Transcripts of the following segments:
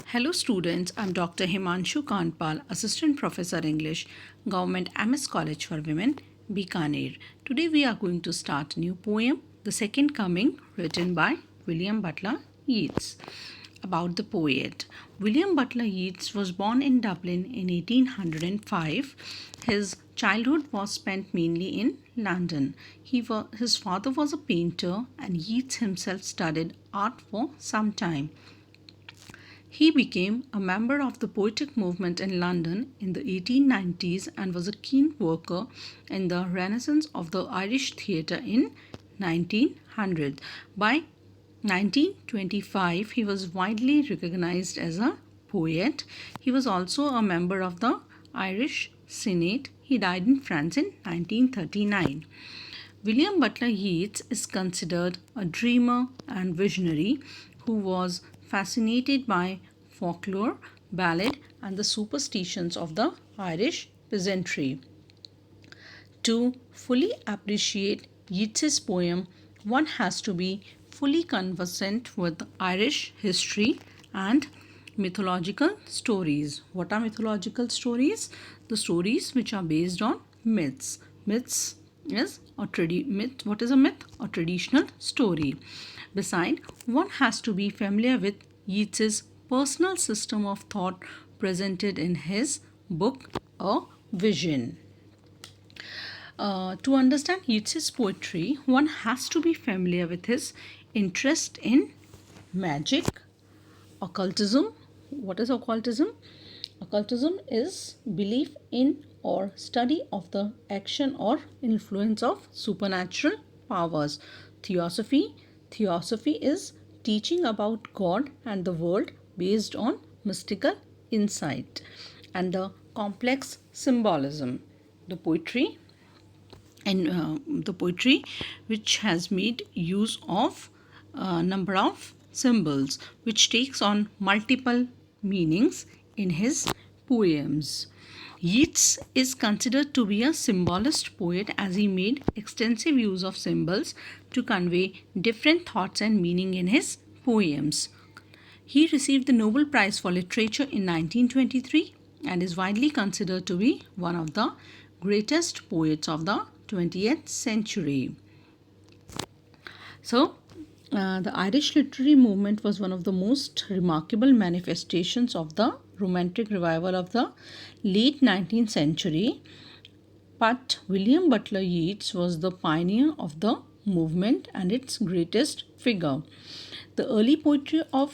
Hello students, I'm Dr. Himanshu Kandpal, Assistant Professor English, Government MS College for Women, Bikaner. Today we are going to start a new poem, The Second Coming, written by William Butler Yeats. About the poet. William Butler Yeats was born in Dublin in 1805. His childhood was spent mainly in London. His father was a painter and Yeats himself studied art for some time. He became a member of the poetic movement in London in the 1890s and was a keen worker in the renaissance of the Irish theatre in 1900. By 1925, he was widely recognized as a poet. He was also a member of the Irish Senate. He died in France in 1939. William Butler Yeats is considered a dreamer and visionary who was fascinated by folklore, ballad, and the superstitions of the Irish peasantry. To fully appreciate Yeats's poem, one has to be fully conversant with Irish history and mythological stories. What are mythological stories? The stories which are based on myths. Myths is myth. What is a myth? A traditional story. Besides, one has to be familiar with Yeats's personal system of thought presented in his book A Vision. To understand Yeats's poetry, one has to be familiar with his interest in magic, occultism. What is occultism? Occultism is belief in or study of the action or influence of supernatural powers. Theosophy. Theosophy is teaching about God and the world based on mystical insight. And the complex symbolism. The poetry which has made use of a number of symbols which takes on multiple meanings in his poems. Yeats is considered to be a symbolist poet as he made extensive use of symbols to convey different thoughts and meaning in his poems. He received the Nobel Prize for Literature in 1923 and is widely considered to be one of the greatest poets of the 20th century. So, the Irish literary movement was one of the most remarkable manifestations of the Romantic revival of the late 19th century. But William Butler Yeats was the pioneer of the movement and its greatest figure. The early poetry of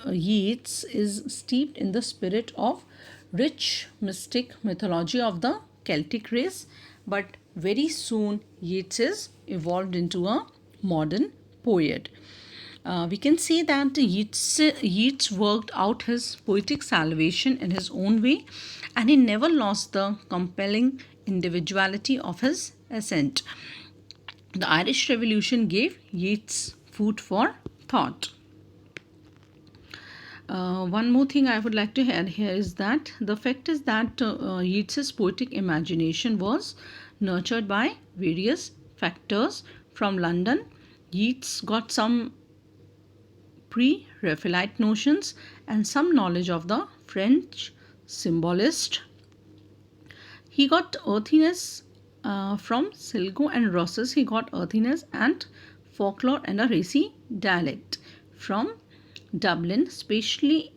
Yeats is steeped in the spirit of rich mystic mythology of the Celtic race, but very soon Yeats is evolved into a modern poet. We can say that Yeats worked out his poetic salvation in his own way, and he never lost the compelling individuality of his ascent. The Irish Revolution gave Yeats food for thought. One more thing I would like to add here is that the fact is that Yeats's poetic imagination was nurtured by various factors. From London, Yeats got some pre-Raphaelite notions and some knowledge of the French symbolist. He got earthiness from Sligo and Rosses. He got earthiness and folklore and a racy dialect from Dublin, especially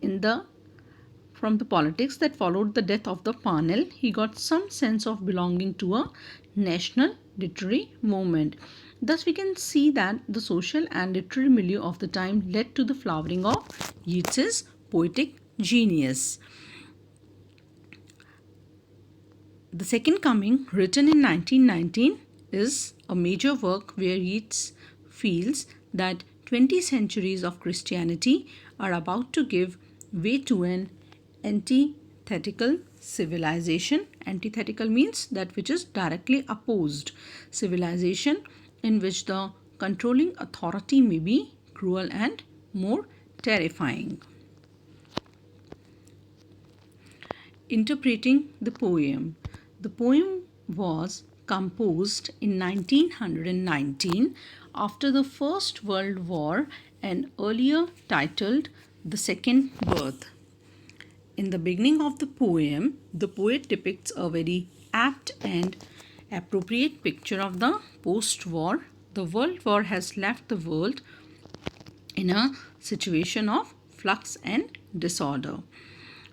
from the politics that followed the death of the Parnell. He got some sense of belonging to a national literary movement. Thus, we can see that the social and literary milieu of the time led to the flowering of Yeats's poetic genius. The Second Coming, written in 1919, is a major work where Yeats feels that 20 centuries of Christianity are about to give way to an antithetical civilization. Antithetical means that which is directly opposed. Civilization in which the controlling authority may be cruel and more terrifying. Interpreting the poem. The poem was composed in 1919 after the First World War and earlier titled The Second Birth. In the beginning of the poem, the poet depicts a very apt and appropriate picture of the post-war. The World War has left the world in a situation of flux and disorder.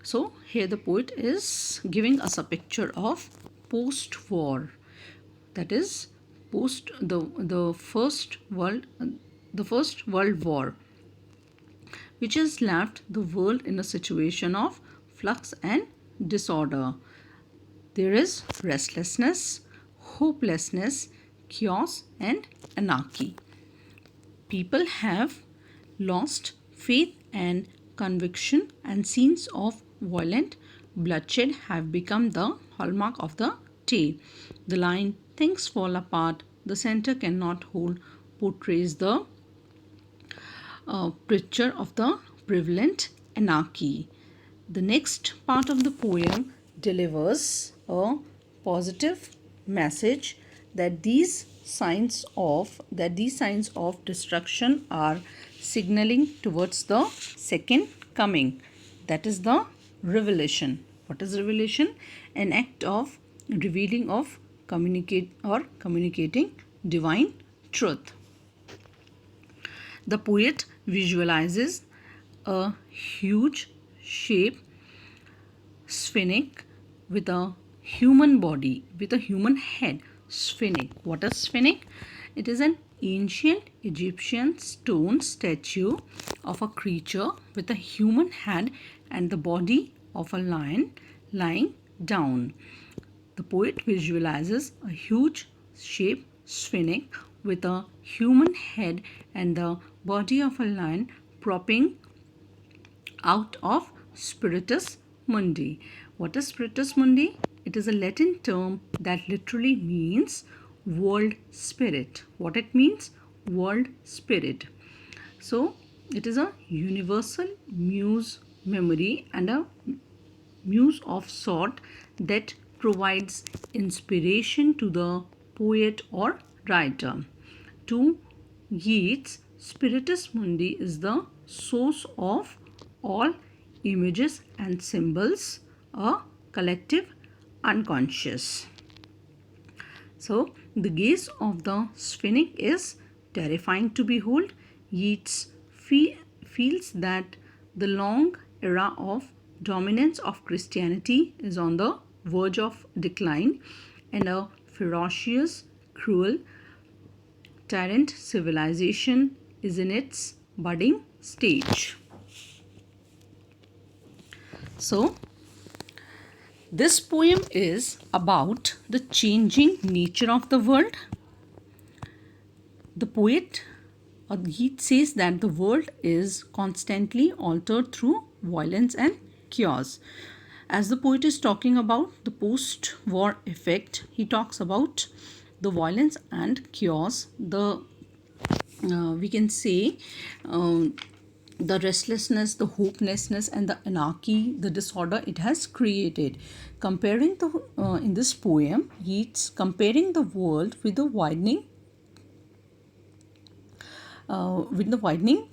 So here the poet is giving us a picture of post-war, that is post the first world war, which has left the world in a situation of flux and disorder. There is restlessness, hopelessness, chaos, and anarchy. People have lost faith and conviction, and scenes of violent bloodshed have become the hallmark of the tale. The line, "Things fall apart, the center cannot hold," portrays the picture of the prevalent anarchy. The next part of the poem delivers a positive message that these signs of destruction are signaling towards the second coming, that is the revelation. What is revelation? An act of revealing of communicating divine truth. The poet visualizes a huge shape, sphinx, with a human body, with a human head. Sphinx. What is sphinx? It is an ancient Egyptian stone statue of a creature with a human head and the body of a lion lying down. The poet visualizes a huge shape, sphinx, with a human head and the body of a lion propping out of Spiritus Mundi. What is Spiritus Mundi? It is a Latin term that literally means world spirit. What it means? World spirit. So it is a universal muse memory and a muse of sort that provides inspiration to the poet or writer. To Yeats, Spiritus Mundi is the source of all images and symbols, a collective unconscious. So, the gaze of the Sphinx is terrifying to behold. Yeats feels that the long era of dominance of Christianity is on the verge of decline, and a ferocious, cruel, tyrant civilization is in its budding stage. So, this poem is about the changing nature of the world. The poet Yeats says that the world is constantly altered through violence and chaos. As the poet is talking about the post-war effect, he talks about the violence and chaos, we can say the restlessness, the hopelessness, and the anarchy, the disorder it has created. Comparing in this poem, Yeats comparing the world with the widening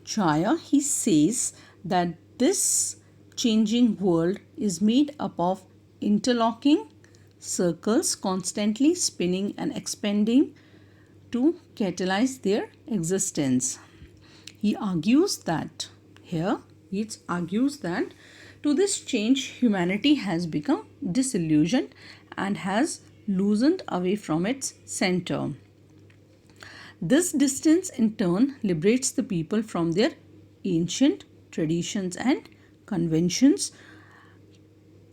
gyre. He says that this changing world is made up of interlocking circles constantly spinning and expanding to catalyze their existence. Yeats argues that to this change, humanity has become disillusioned and has loosened away from its center. This distance in turn liberates the people from their ancient traditions and conventions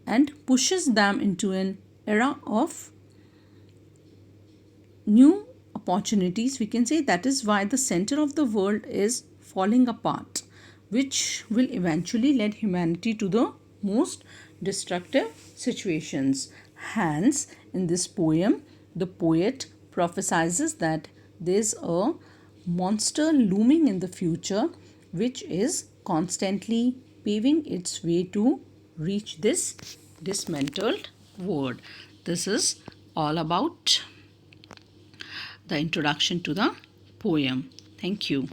and pushes them into an era of new opportunities. We can say that is why the center of the world is falling apart, which will eventually lead humanity to the most destructive situations. Hence, in this poem, the poet prophesies that there's a monster looming in the future which is constantly paving its way to reach this dismantled world. This is all about the introduction to the poem. Thank you.